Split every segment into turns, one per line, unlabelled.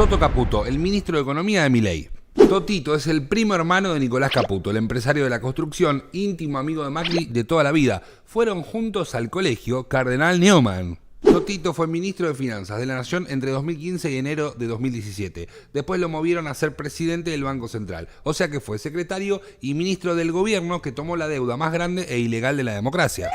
Toto Caputo, el ministro de Economía de Milei. Totito es el primo hermano de Nicolás Caputo, el empresario de la construcción, íntimo amigo de Macri de toda la vida. Fueron juntos al colegio Cardenal Neumann. Totito fue ministro de Finanzas de la Nación entre 2015 y enero de 2017. Después lo movieron a ser presidente del Banco Central. O sea que fue secretario y ministro del gobierno que tomó la deuda más grande e ilegal de la democracia.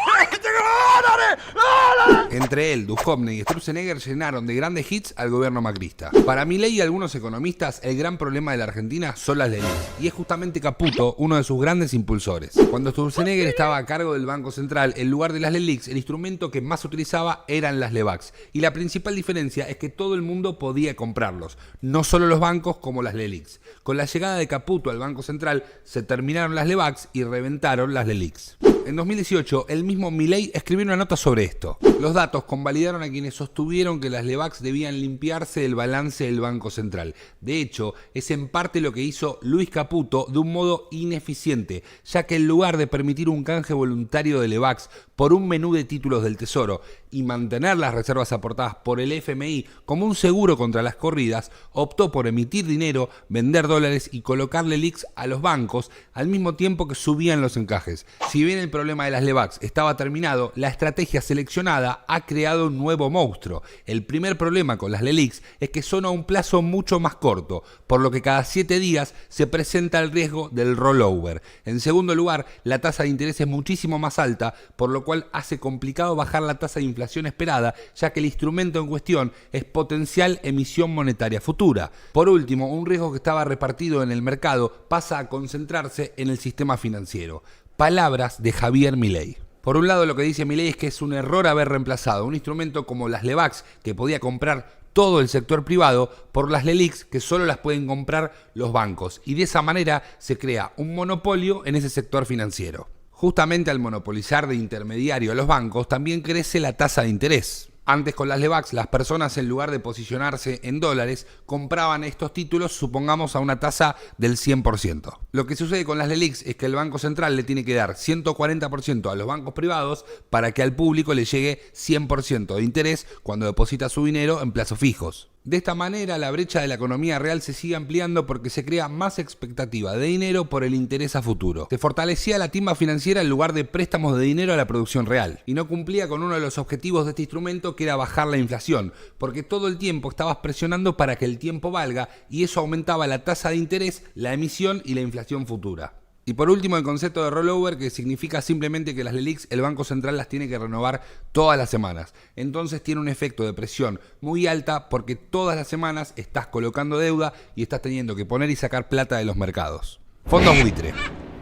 Entre él, Duhovne y Sturzenegger llenaron de grandes hits al gobierno macrista. Para Milei y algunos economistas, el gran problema de la Argentina son las LELIQs. Y es justamente Caputo uno de sus grandes impulsores. Cuando Sturzenegger estaba a cargo del Banco Central, en lugar de las LELIQs, el instrumento que más utilizaba eran las LEBACs. Y la principal diferencia es que todo el mundo podía comprarlos, no solo los bancos como las LELIQs. Con la llegada de Caputo al Banco Central, se terminaron las LEBACs y reventaron las LELIQs. En 2018, el mismo Milei escribió una nota sobre esto. Los datos convalidaron a quienes sostuvieron que las LEBACs debían limpiarse del balance del Banco Central. De hecho, es en parte lo que hizo Luis Caputo de un modo ineficiente, ya que en lugar de permitir un canje voluntario de LEBACs por un menú de títulos del Tesoro y mantener las reservas aportadas por el FMI como un seguro contra las corridas, optó por emitir dinero, vender dólares y colocar LELIQs a los bancos al mismo tiempo que subían los encajes. Si bien el problema de las LEBACs estaba terminado, la estrategia seleccionada ha creado un nuevo monstruo. El primer problema con las LELIQs es que son a un plazo mucho más corto, por lo que cada 7 días se presenta el riesgo del rollover. En segundo lugar, la tasa de interés es muchísimo más alta, por lo cual hace complicado bajar la tasa de inflación esperada, ya que el instrumento en cuestión es potencial emisión monetaria futura. Por último, un riesgo que estaba repartido en el mercado pasa a concentrarse en el sistema financiero. Palabras de Javier Milei. Por un lado, lo que dice Milei es que es un error haber reemplazado un instrumento como las LEBACs, que podía comprar todo el sector privado, por las LELIQs, que solo las pueden comprar los bancos, y de esa manera se crea un monopolio en ese sector financiero. Justamente al monopolizar de intermediario a los bancos, también crece la tasa de interés. Antes con las LEBACs, las personas en lugar de posicionarse en dólares, compraban estos títulos, supongamos, a una tasa del 100%. Lo que sucede con las LELIQs es que el Banco Central le tiene que dar 140% a los bancos privados para que al público le llegue 100% de interés cuando deposita su dinero en plazos fijos. De esta manera, la brecha de la economía real se sigue ampliando porque se crea más expectativa de dinero por el interés a futuro. Se fortalecía la timba financiera en lugar de préstamos de dinero a la producción real. Y no cumplía con uno de los objetivos de este instrumento, que era bajar la inflación, porque todo el tiempo estabas presionando para que el tiempo valga y eso aumentaba la tasa de interés, la emisión y la inflación futura. Y por último, el concepto de rollover, que significa simplemente que las LELIQs el Banco Central las tiene que renovar todas las semanas. Entonces tiene un efecto de presión muy alta porque todas las semanas estás colocando deuda y estás teniendo que poner y sacar plata de los mercados. Fondos buitre.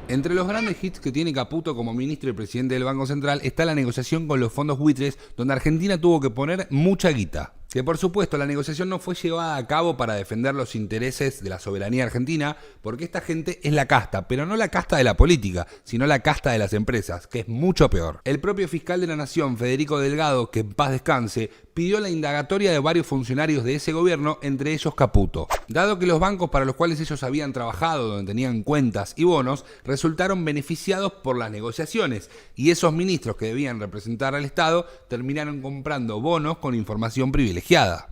Entre los grandes hits que tiene Caputo como ministro y presidente del Banco Central está la negociación con los fondos buitres, donde Argentina tuvo que poner mucha guita. Que por supuesto la negociación no fue llevada a cabo para defender los intereses de la soberanía argentina, porque esta gente es la casta, pero no la casta de la política, sino la casta de las empresas, que es mucho peor. El propio fiscal de la Nación, Federico Delgado, que en paz descanse, pidió la indagatoria de varios funcionarios de ese gobierno, entre ellos Caputo. Dado que los bancos para los cuales ellos habían trabajado, donde tenían cuentas y bonos, resultaron beneficiados por las negociaciones, y esos ministros que debían representar al Estado terminaron comprando bonos con información privilegiada.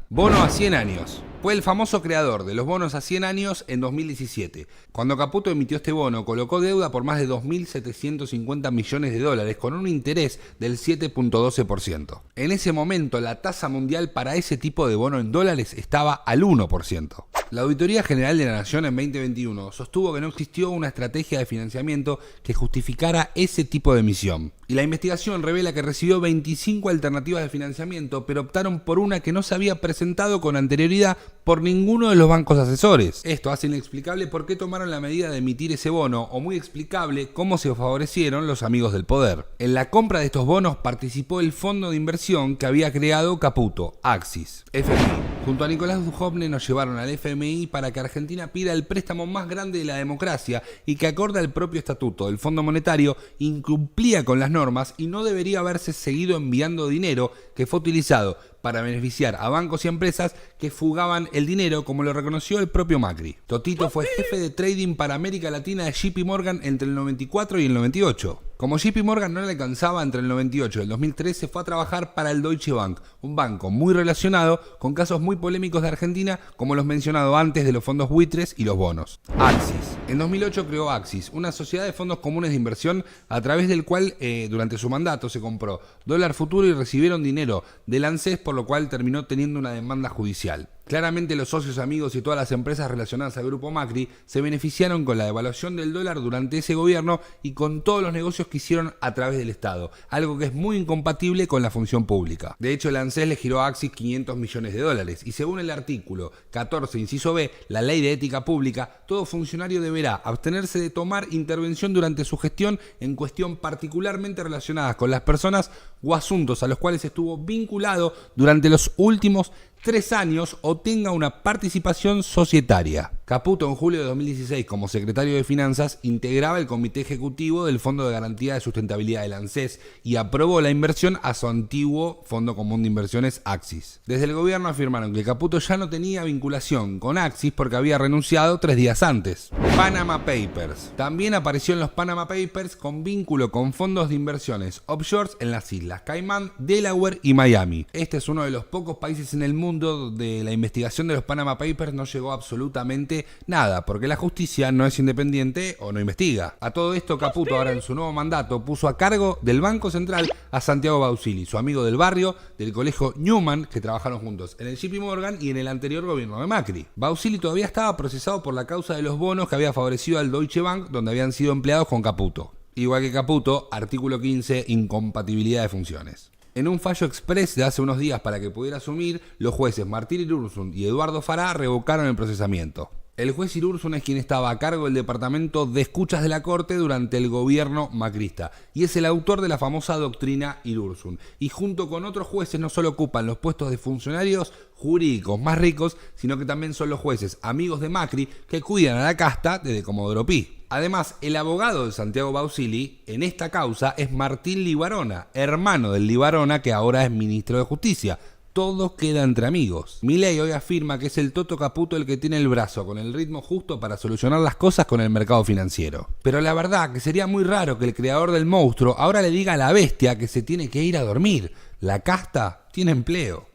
Bono a 100 años. Fue el famoso creador de los bonos a 100 años en 2017. Cuando Caputo emitió este bono, colocó deuda por más de 2.750 millones de dólares con un interés del 7.12%. En ese momento, la tasa mundial para ese tipo de bono en dólares estaba al 1%. La Auditoría General de la Nación en 2021 sostuvo que no existió una estrategia de financiamiento que justificara ese tipo de emisión. Y la investigación revela que recibió 25 alternativas de financiamiento, pero optaron por una que no se había presentado con anterioridad por ninguno de los bancos asesores. Esto hace inexplicable por qué tomaron la medida de emitir ese bono, o muy explicable cómo se favorecieron los amigos del poder. En la compra de estos bonos participó el fondo de inversión que había creado Caputo, Axis, FMI. Junto a Nicolás Duhovne nos llevaron al FMI para que Argentina pida el préstamo más grande de la democracia y que, acorde al propio estatuto del Fondo Monetario, incumplía con las normas y no debería haberse seguido enviando dinero, que fue utilizado para beneficiar a bancos y empresas que fugaban el dinero, como lo reconoció el propio Macri. Totito fue jefe de trading para América Latina de JP Morgan entre el 94 y el 98. Como JP Morgan no le alcanzaba entre el 98 y el 2013, fue a trabajar para el Deutsche Bank, un banco muy relacionado con casos muy polémicos de Argentina, como los mencionados antes de los fondos buitres y los bonos. Axis. En 2008 creó Axis, una sociedad de fondos comunes de inversión a través del cual durante su mandato se compró dólar futuro y recibieron dinero del ANSES, por lo cual terminó teniendo una demanda judicial. Claramente los socios, amigos y todas las empresas relacionadas al grupo Macri se beneficiaron con la devaluación del dólar durante ese gobierno y con todos los negocios que hicieron a través del Estado, algo que es muy incompatible con la función pública. De hecho, el ANSES le giró a Axis 500 millones de dólares y según el artículo 14, inciso B, la Ley de Ética Pública, todo funcionario deberá abstenerse de tomar intervención durante su gestión en cuestión particularmente relacionadas con las personas o asuntos a los cuales estuvo vinculado durante los últimos 3 años o tenga una participación societaria. Caputo en julio de 2016 como secretario de Finanzas integraba el comité ejecutivo del Fondo de Garantía de Sustentabilidad del ANSES y aprobó la inversión a su antiguo Fondo Común de Inversiones Axis. Desde el gobierno afirmaron que Caputo ya no tenía vinculación con Axis porque había renunciado 3 días antes. Panama Papers. También apareció en los Panama Papers con vínculo con fondos de inversiones offshores en las islas Caimán, Delaware y Miami. Este es uno de los pocos países en el mundo donde la investigación de los Panama Papers no llegó a absolutamente nada, porque la justicia no es independiente o no investiga. A todo esto, Caputo ahora en su nuevo mandato puso a cargo del Banco Central a Santiago Bausili, su amigo del barrio, del colegio Newman, que trabajaron juntos en el JP Morgan y en el anterior gobierno de Macri. Bausili todavía estaba procesado por la causa de los bonos que había favorecido al Deutsche Bank, donde habían sido empleados con Caputo. Igual que Caputo, artículo 15, incompatibilidad de funciones. En un fallo express de hace unos días para que pudiera asumir, los jueces Martín Irursun y Eduardo Fará revocaron el procesamiento. El juez Irursun es quien estaba a cargo del departamento de escuchas de la Corte durante el gobierno macrista y es el autor de la famosa doctrina Irursun. Y junto con otros jueces no solo ocupan los puestos de funcionarios jurídicos más ricos, sino que también son los jueces amigos de Macri que cuidan a la casta desde Comodoro Pi. Además, el abogado de Santiago Bausili en esta causa es Martín Libarona, hermano del Libarona que ahora es ministro de Justicia. Todo queda entre amigos. Milei hoy afirma que es el Toto Caputo el que tiene el brazo con el ritmo justo para solucionar las cosas con el mercado financiero. Pero la verdad que sería muy raro que el creador del monstruo ahora le diga a la bestia que se tiene que ir a dormir. La casta tiene empleo.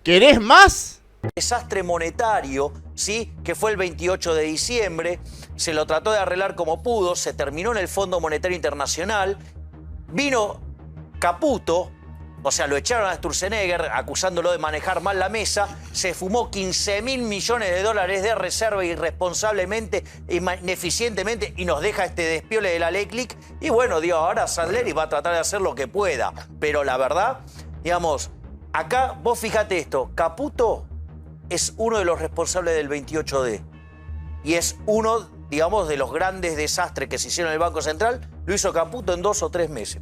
¿Querés más?
Desastre monetario, ¿sí? Que fue el 28 de diciembre, se lo trató de arreglar como pudo, se terminó en el Fondo Monetario Internacional, vino Caputo, o sea, lo echaron a Sturzenegger acusándolo de manejar mal la mesa, se fumó 15.000 millones de dólares de reserva irresponsablemente, ineficientemente y nos deja este despiole de la ley Click. Y bueno, digo, ahora Sandleri va a tratar de hacer lo que pueda, pero la verdad, digamos, acá vos fíjate esto, Caputo es uno de los responsables del 28D y es uno, digamos, de los grandes desastres que se hicieron en el Banco Central, lo hizo Caputo en 2 o 3 meses.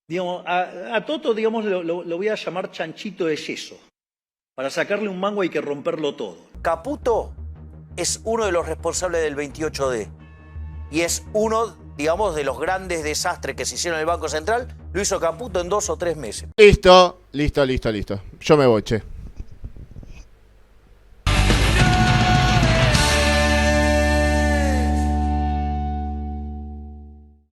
Digamos, a Toto, digamos, lo voy a llamar chanchito de yeso. Para sacarle un mango hay que romperlo todo.
Caputo es uno de los responsables del 28D y es uno, digamos, de los grandes desastres que se hicieron en el Banco Central, lo hizo Caputo en 2 o 3 meses.
Listo. Yo me voy, che.